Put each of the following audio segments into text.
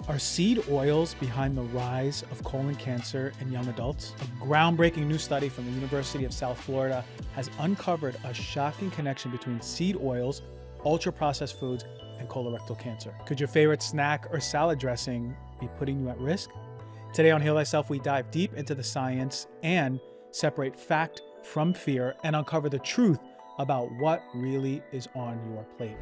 Are seed oils behind the rise of colon cancer in young adults? A groundbreaking new study from the University of South Florida has uncovered a shocking connection between seed oils, ultra-processed foods, and colorectal cancer. Could your favorite snack or salad dressing be putting you at risk? Today on Heal Thyself, we dive deep into the science and separate fact from fear and uncover the truth about what really is on your plate.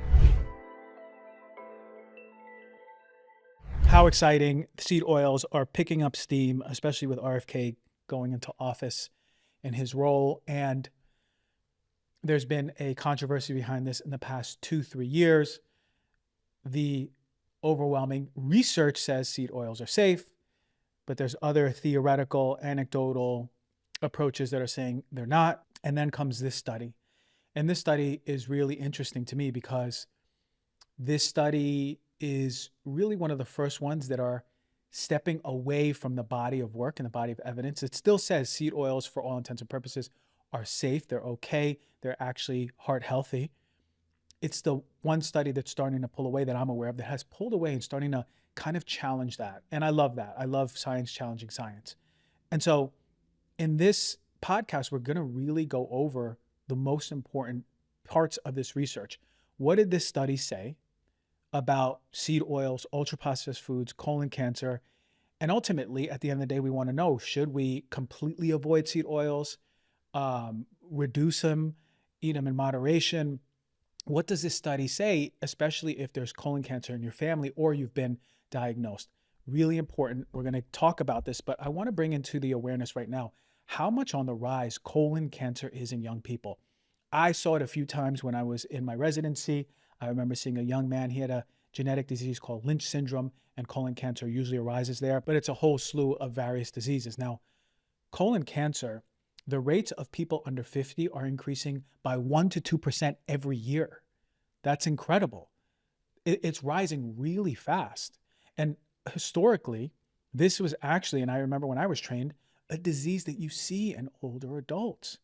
How exciting. Seed oils are picking up steam, especially with RFK going into office in his role. And there's been a controversy behind this in the past 2-3 years. The overwhelming research says seed oils are safe, but there's other theoretical, anecdotal approaches that are saying they're not. And then comes this study. And this study is really interesting to me because this study is really one of the first ones that are stepping away from the body of work and the body of evidence. It still says seed oils, for all intents and purposes, are safe. They're okay. They're actually heart healthy. It's the one study that's starting to pull away that I'm aware of that has pulled away and starting to kind of challenge that. And I love that. I love science challenging science. And so in this podcast, we're going to really go over the most important parts of this research. What did this study say about seed oils, ultra-processed foods, colon cancer? And ultimately, at the end of the day, we want to know, should we completely avoid seed oils, reduce them, eat them in moderation? What does this study say, especially if there's colon cancer in your family or you've been diagnosed? Really important. We're going to talk about this, but I want to bring into the awareness right now how much on the rise colon cancer is in young people. I saw it a few times when I was in my residency. I remember seeing a young man, he had a genetic disease called Lynch syndrome, and colon cancer usually arises there, but it's a whole slew of various diseases. Now, colon cancer, the rates of people under 50 are increasing by 1 to 2% every year. That's incredible. It's rising really fast. And historically, this was actually, and I remember when I was trained, a disease that you see in older adults.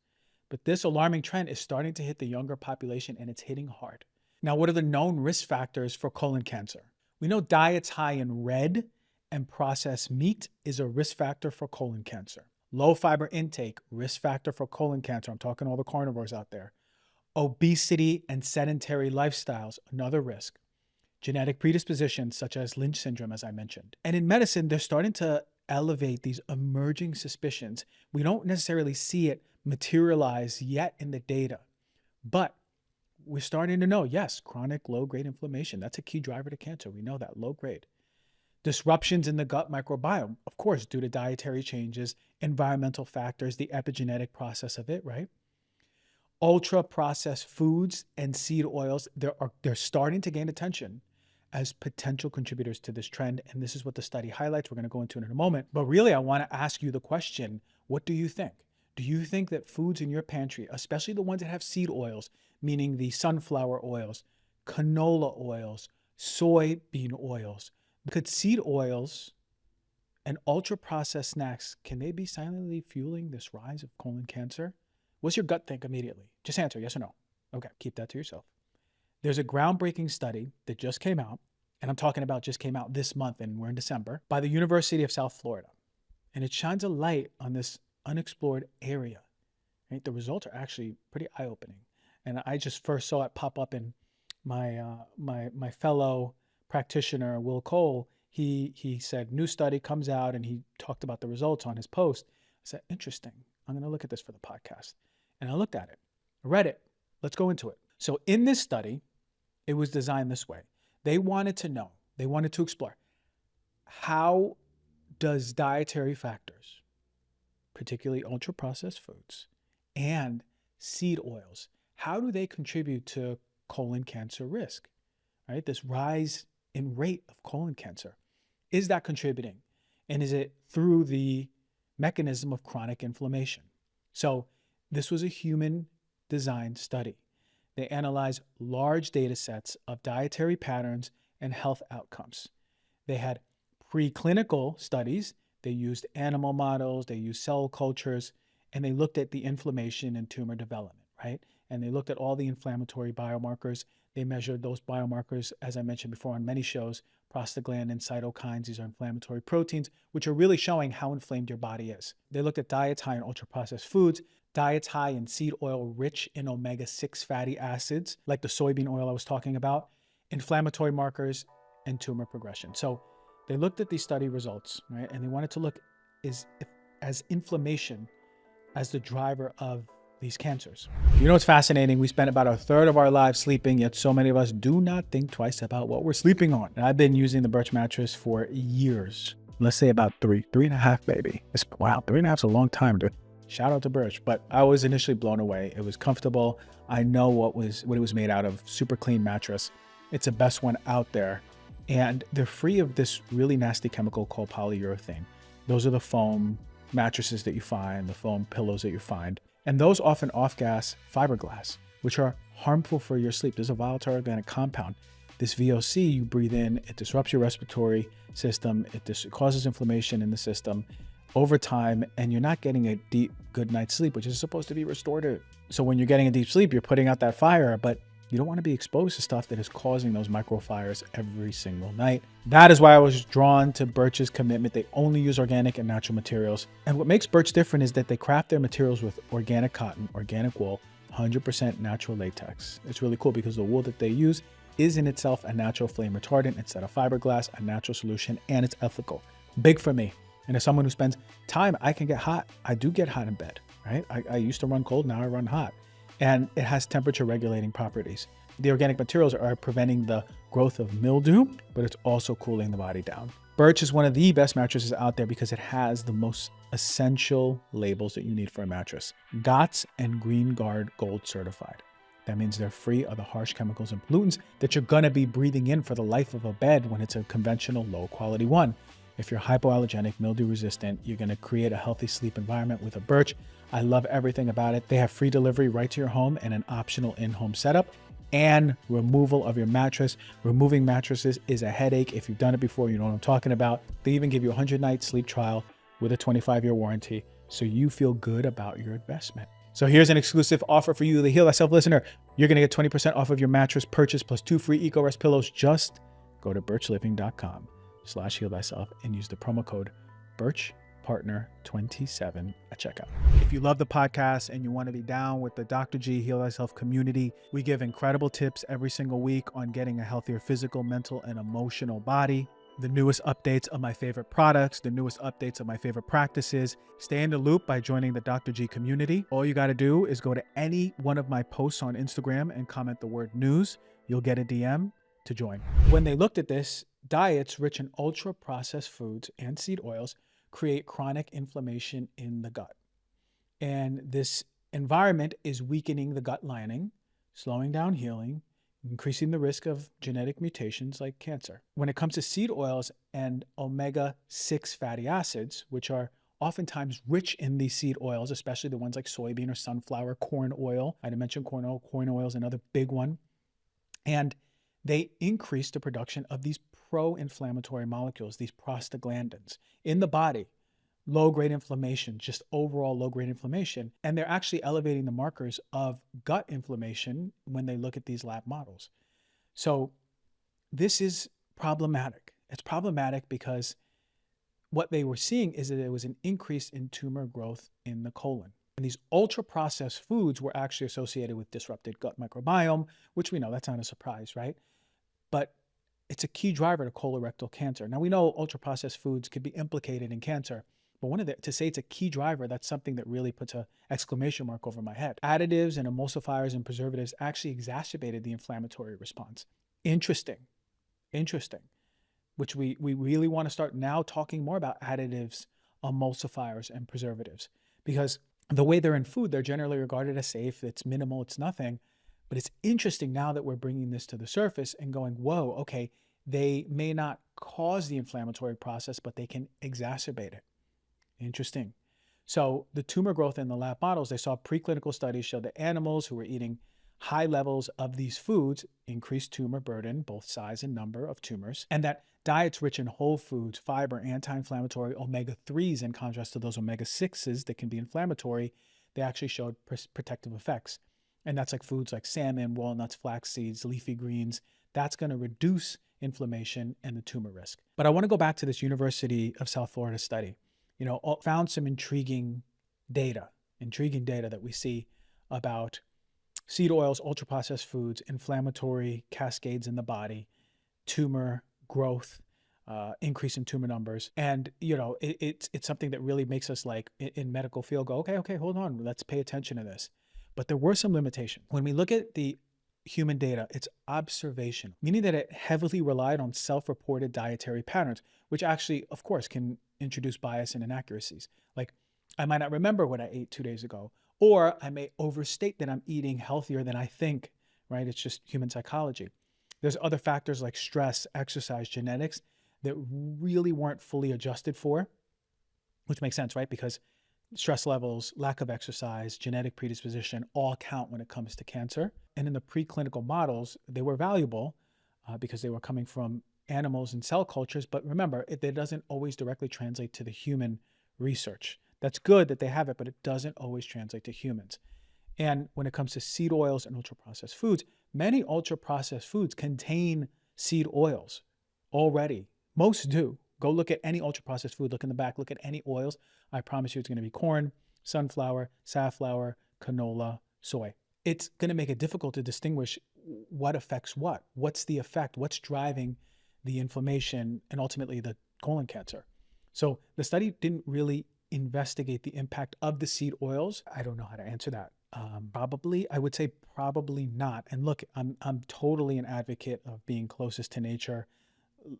But this alarming trend is starting to hit the younger population, and it's hitting hard. Now, what are the known risk factors for colon cancer? We know diets high in red and processed meat is a risk factor for colon cancer. Low fiber intake, risk factor for colon cancer. I'm talking all the carnivores out there. Obesity and sedentary lifestyles, another risk. Genetic predispositions such as Lynch syndrome, as I mentioned. And in medicine, they're starting to elevate these emerging suspicions. We don't necessarily see it materialize yet in the data, but we're starting to know, yes, chronic low-grade inflammation, that's a key driver to cancer. We know that, low grade. Disruptions in the gut microbiome, of course, due to dietary changes, environmental factors, the epigenetic process of it, right? Ultra-processed foods and seed oils, they're starting to gain attention as potential contributors to this trend. And this is what the study highlights. We're going to go into it in a moment. But really, I want to ask you the question, what do you think? Do you think that foods in your pantry, especially the ones that have seed oils, meaning the sunflower oils, canola oils, soybean oils, could seed oils and ultra-processed snacks, can they be silently fueling this rise of colon cancer? What's your gut think immediately? Just answer yes or no. Okay, keep that to yourself. There's a groundbreaking study that just came out, and I'm talking about just came out this month, and we're in December, by the University of South Florida. And it shines a light on this unexplored area. Right? The results are actually pretty eye-opening. And I just first saw it pop up in my fellow practitioner, Will Cole. He said, new study comes out, and he talked about the results on his post. I said, interesting. I'm going to look at this for the podcast. And I looked at it, I read it. Let's go into it. So in this study, it was designed this way. They wanted to know, they wanted to explore, how does dietary factors, particularly ultra-processed foods and seed oils, how do they contribute to colon cancer risk? Right? This rise in rate of colon cancer. Is that contributing? And is it through the mechanism of chronic inflammation? So this was a human designed study. They analyzed large data sets of dietary patterns and health outcomes. They had preclinical studies. They used animal models, they used cell cultures, and they looked at the inflammation and tumor development, right? and they looked at all the inflammatory biomarkers. They measured those biomarkers, as I mentioned before on many shows, prostaglandin, cytokines. These are inflammatory proteins, which are really showing how inflamed your body is. They looked at diets high in ultra-processed foods, diets high in seed oil rich in omega-6 fatty acids, like the soybean oil I was talking about, inflammatory markers, and tumor progression. So they looked at these study results, right? And they wanted to look as inflammation as the driver of these cancers. You know what's fascinating? We spend about a third of our lives sleeping, yet so many of us do not think twice about what we're sleeping on. And I've been using the Birch mattress for years. Let's say about three and a half, maybe. Wow, 3.5 is a long time, dude. Shout out to Birch, but I was initially blown away. It was comfortable. I know what it was made out of. Super clean mattress. It's the best one out there. And they're free of this really nasty chemical called polyurethane. Those are the foam mattresses that you find, the foam pillows that you find. And those often off-gas fiberglass, which are harmful for your sleep. There's a volatile organic compound. This VOC you breathe in, it disrupts your respiratory system. It causes inflammation in the system over time, and you're not getting a deep, good night's sleep, which is supposed to be restorative. So when you're getting a deep sleep, you're putting out that fire, but you don't want to be exposed to stuff that is causing those microfires every single night. That is why I was drawn to Birch's commitment. They only use organic and natural materials. And what makes Birch different is that they craft their materials with organic cotton, organic wool, 100% natural latex. It's really cool because the wool that they use is in itself a natural flame retardant instead of fiberglass, a natural solution, and it's ethical. Big for me. And as someone who spends time, I can get hot. I do get hot in bed, right? I used to run cold, now I run hot. And it has temperature regulating properties. The organic materials are preventing the growth of mildew, but it's also cooling the body down. Birch is one of the best mattresses out there because it has the most essential labels that you need for a mattress. GOTS and Green Guard Gold certified. That means they're free of the harsh chemicals and pollutants that you're gonna be breathing in for the life of a bed when it's a conventional low quality one. If you're hypoallergenic, mildew resistant, you're gonna create a healthy sleep environment with a Birch. I love everything about it. They have free delivery right to your home and an optional in-home setup and removal of your mattress. Removing mattresses is a headache. If you've done it before, you know what I'm talking about. They even give you a 100-night sleep trial with a 25-year warranty, so you feel good about your investment. So here's an exclusive offer for you, the Heal Thyself listener. You're gonna get 20% off of your mattress purchase plus 2 free EcoRest pillows. Just go to birchliving.com/heal thyself and use the promo code BirchPartner27 at checkout. If you love the podcast and you want to be down with the Dr. G Heal Thyself community, we give incredible tips every single week on getting a healthier physical, mental, and emotional body. The newest updates of my favorite products, the newest updates of my favorite practices. Stay in the loop by joining the Dr. G community. All you got to do is go to any one of my posts on Instagram and comment the word news. You'll get a DM to join. When they looked at this, diets rich in ultra-processed foods and seed oils create chronic inflammation in the gut. And this environment is weakening the gut lining, slowing down healing, increasing the risk of genetic mutations like cancer. When it comes to seed oils and omega-6 fatty acids, which are oftentimes rich in these seed oils, especially the ones like soybean or sunflower, corn oil. I didn't mention corn oil. Corn oil is another big one. And they increase the production of these pro-inflammatory molecules, these prostaglandins in the body. Low-grade inflammation, just overall low-grade inflammation. And they're actually elevating the markers of gut inflammation when they look at these lab models. So this is problematic. It's problematic because what they were seeing is that there was an increase in tumor growth in the colon. And these ultra-processed foods were actually associated with disrupted gut microbiome, which we know that's not a surprise, right? But it's a key driver to colorectal cancer. Now we know ultra-processed foods could be implicated in cancer, but to say it's a key driver, that's something that really puts an exclamation mark over my head. Additives and emulsifiers and preservatives actually exacerbated the inflammatory response. Interesting, which we really want to start now talking more about additives, emulsifiers, and preservatives, because the way they're in food, they're generally regarded as safe, it's minimal, it's nothing. But it's interesting now that we're bringing this to the surface and going, whoa, okay, they may not cause the inflammatory process, but they can exacerbate it. Interesting. So the tumor growth in the lab models, they saw preclinical studies show that animals who were eating high levels of these foods increased tumor burden, both size and number of tumors, and that diets rich in whole foods, fiber, anti-inflammatory, omega-3s, in contrast to those omega-6s that can be inflammatory, they actually showed protective effects. And that's like foods like salmon, walnuts, flax seeds, leafy greens. That's going to reduce inflammation and the tumor risk. But I want to go back to this University of South Florida study. Found some intriguing data that we see about seed oils, ultra-processed foods, inflammatory cascades in the body, tumor growth, increase in tumor numbers. And, it's something that really makes us like in medical field go, okay, hold on, let's pay attention to this. But there were some limitations. When we look at the human data, it's observation, meaning that it heavily relied on self-reported dietary patterns, which actually, of course, can introduce bias and inaccuracies. Like, I might not remember what I ate 2 days ago, or I may overstate that I'm eating healthier than I think, right? It's just human psychology. There's other factors like stress, exercise, genetics that really weren't fully adjusted for, which makes sense, right? Because stress levels, lack of exercise, genetic predisposition all count when it comes to cancer. And in the preclinical models, they were valuable because they were coming from animals and cell cultures. But remember, it doesn't always directly translate to the human research. That's good that they have it, but it doesn't always translate to humans. And when it comes to seed oils and ultra-processed foods, many ultra-processed foods contain seed oils already. Most do. Go look at any ultra-processed food, look in the back, look at any oils. I promise you it's going to be corn, sunflower, safflower, canola, soy. It's going to make it difficult to distinguish what affects what. What's the effect? What's driving the inflammation and ultimately the colon cancer? So the study didn't really investigate the impact of the seed oils. I don't know how to answer that. I would say probably not. And look, I'm totally an advocate of being closest to nature,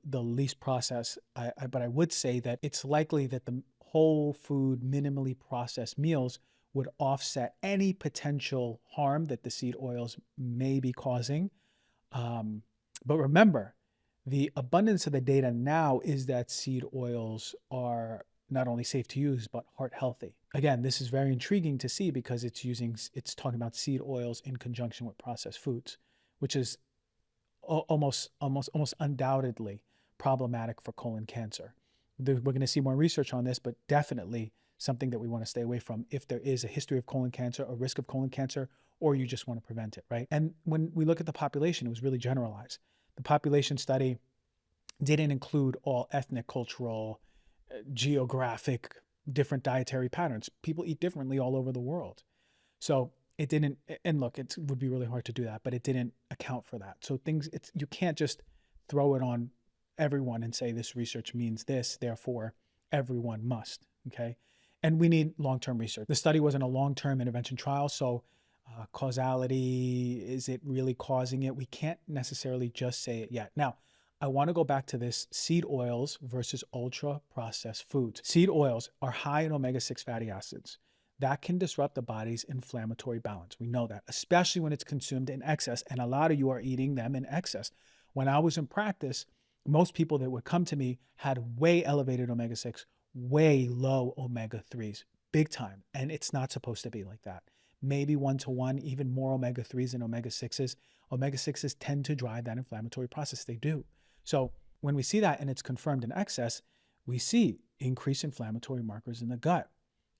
the least processed. But I would say that it's likely that the whole food, minimally processed meals would offset any potential harm that the seed oils may be causing. But remember, the abundance of the data now is that seed oils are not only safe to use, but heart healthy. Again, this is very intriguing to see because it's talking about seed oils in conjunction with processed foods, which is almost undoubtedly problematic for colon cancer. We're going to see more research on this, but definitely something that we want to stay away from if there is a history of colon cancer, a risk of colon cancer, or you just want to prevent it, right? And when we look at the population, it was really generalized. The population study didn't include all ethnic, cultural, geographic, different dietary patterns. People eat differently all over the world. So it didn't, and look, it would be really hard to do that, but it didn't account for that. So you can't just throw it on everyone and say this research means this, therefore everyone must, okay? And we need long-term research. The study wasn't a long-term intervention trial, so causality, is it really causing it? We can't necessarily just say it yet. Now, I want to go back to this seed oils versus ultra-processed foods. Seed oils are high in omega-6 fatty acids. That can disrupt the body's inflammatory balance. We know that, especially when it's consumed in excess, and a lot of you are eating them in excess. When I was in practice, most people that would come to me had way elevated omega-6, way low omega-3s, big time, and it's not supposed to be like that. Maybe 1-to-1, even more omega-3s than omega-6s. Omega-6s tend to drive that inflammatory process. They do. So when we see that and it's confirmed in excess, we see increased inflammatory markers in the gut,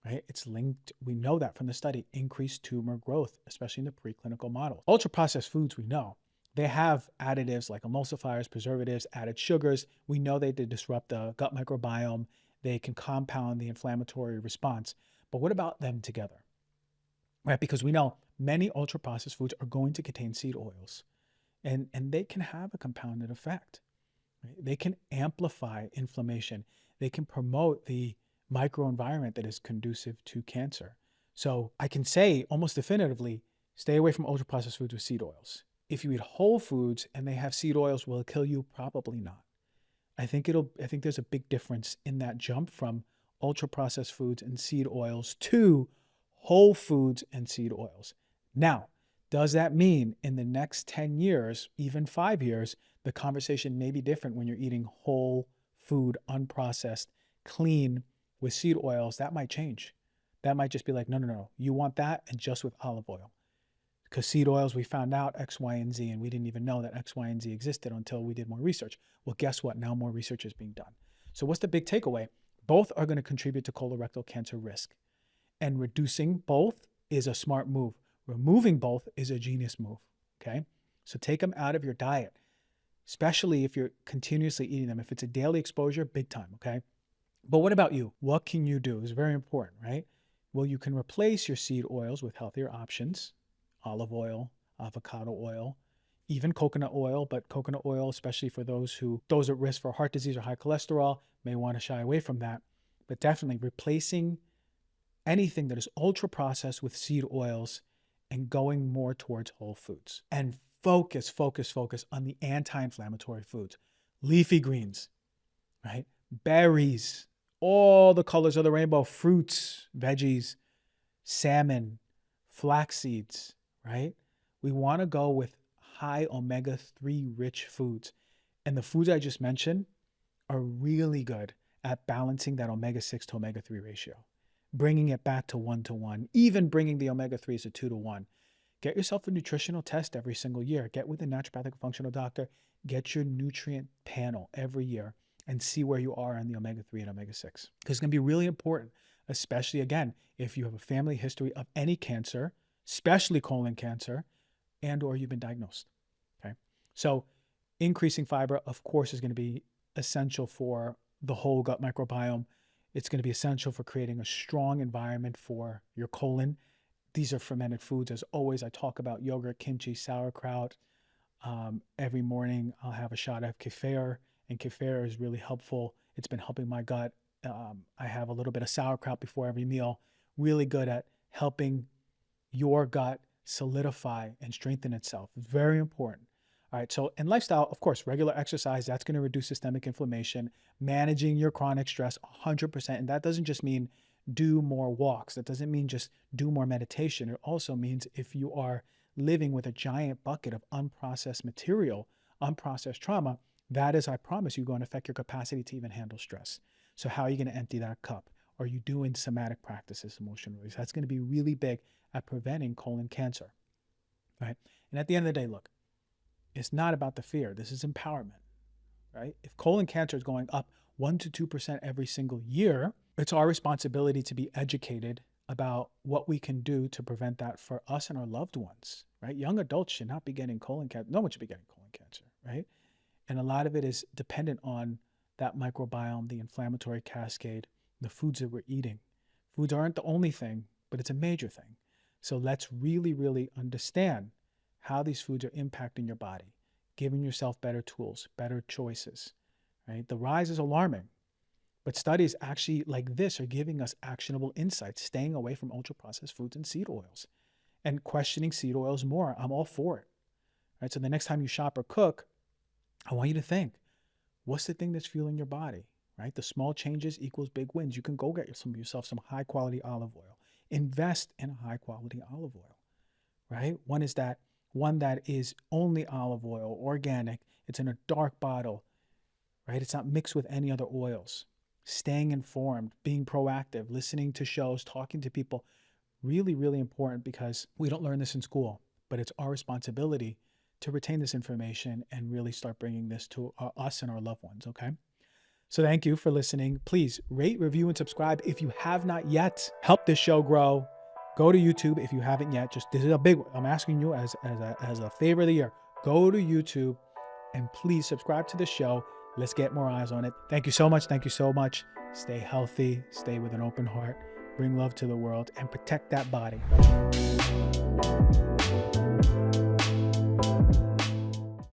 right? It's linked, we know that from the study, increased tumor growth, especially in the preclinical model. Ultra-processed foods, we know, they have additives like emulsifiers, preservatives, added sugars. We know they disrupt the gut microbiome. They can compound the inflammatory response. But what about them together? Right? Because we know many ultra-processed foods are going to contain seed oils, and they can have a compounded effect. Right? They can amplify inflammation. They can promote the microenvironment that is conducive to cancer. So I can say almost definitively, stay away from ultra-processed foods with seed oils. If you eat whole foods and they have seed oils, will it kill you? Probably not. I think there's a big difference in that jump from ultra-processed foods and seed oils to whole foods and seed oils. Now, does that mean in the next 10 years, even 5 years, the conversation may be different when you're eating whole food, unprocessed, clean with seed oils? That might change. That might just be like, no, you want that and just with olive oil. Because seed oils, we found out X, Y, and Z, and we didn't even know that X, Y, and Z existed until we did more research. Well, guess what? Now more research is being done. So what's the big takeaway? Both are going to contribute to colorectal cancer risk. And reducing both is a smart move. Removing both is a genius move, okay? So take them out of your diet, especially if you're continuously eating them. If it's a daily exposure, big time, okay? But what about you? What can you do? It's very important, right? Well, you can replace your seed oils with healthier options, olive oil, avocado oil, even coconut oil, but coconut oil, especially for those at risk for heart disease or high cholesterol, may want to shy away from that. But definitely replacing anything that is ultra processed with seed oils and going more towards whole foods. And focus on the anti-inflammatory foods. Leafy greens, right? Berries, all the colors of the rainbow, fruits, veggies, salmon, flax seeds, right? We want to go with high omega-3 rich foods. And the foods I just mentioned are really good at balancing that omega-6 to omega-3 ratio, bringing it back to 1-to-1, even bringing the omega-3s to 2-to-1. Get yourself a nutritional test every single year. Get with a naturopathic functional doctor. Get your nutrient panel every year and see where you are on the omega-3 and omega-6. Because it's going to be really important, especially, again, if you have a family history of any cancer, especially colon cancer, and or you've been diagnosed, okay? So increasing fiber, of course, is going to be essential for the whole gut microbiome. It's going to be essential for creating a strong environment for your colon. These are fermented foods. As always, I talk about yogurt, kimchi, sauerkraut. Every morning, I'll have a shot of kefir, and kefir is really helpful. It's been helping my gut. I have a little bit of sauerkraut before every meal. Really good at helping your gut solidify and strengthen itself. Very important. All right. So in lifestyle, of course, regular exercise, that's going to reduce systemic inflammation, managing your chronic stress 100%. And that doesn't just mean do more walks. That doesn't mean just do more meditation. It also means if you are living with a giant bucket of unprocessed material, unprocessed trauma, that is, I promise you, going to affect your capacity to even handle stress. So how are you going to empty that cup? Are you doing somatic practices, emotional release? That's going to be really big at preventing colon cancer, right? And at the end of the day, look, it's not about the fear. This is empowerment, right? If colon cancer is going up 1% to 2% every single year, it's our responsibility to be educated about what we can do to prevent that for us and our loved ones, right? Young adults should not be getting colon cancer. No one should be getting colon cancer, right? And a lot of it is dependent on that microbiome, the inflammatory cascade, the foods that we're eating. Foods aren't the only thing, but it's a major thing. So let's really, really understand how these foods are impacting your body, giving yourself better tools, better choices, right? The rise is alarming, but studies actually like this are giving us actionable insights, staying away from ultra-processed foods and seed oils and questioning seed oils more. I'm all for it, right? So the next time you shop or cook, I want you to think, what's the thing that's fueling your body, right? The small changes equals big wins. You can go get yourself some high quality olive oil. Invest in a high quality olive oil, right? One that is only olive oil, organic. It's in a dark bottle, right? It's not mixed with any other oils. Staying informed, being proactive, listening to shows, talking to people, really, really important because we don't learn this in school, but it's our responsibility to retain this information and really start bringing this to us and our loved ones, okay? So thank you for listening. Please rate, review, and subscribe if you have not yet. Help this show grow. Go to YouTube if you haven't yet. This is a big one. I'm asking you as a favor of the year. Go to YouTube and please subscribe to the show. Let's get more eyes on it. Thank you so much. Thank you so much. Stay healthy. Stay with an open heart. Bring love to the world and protect that body.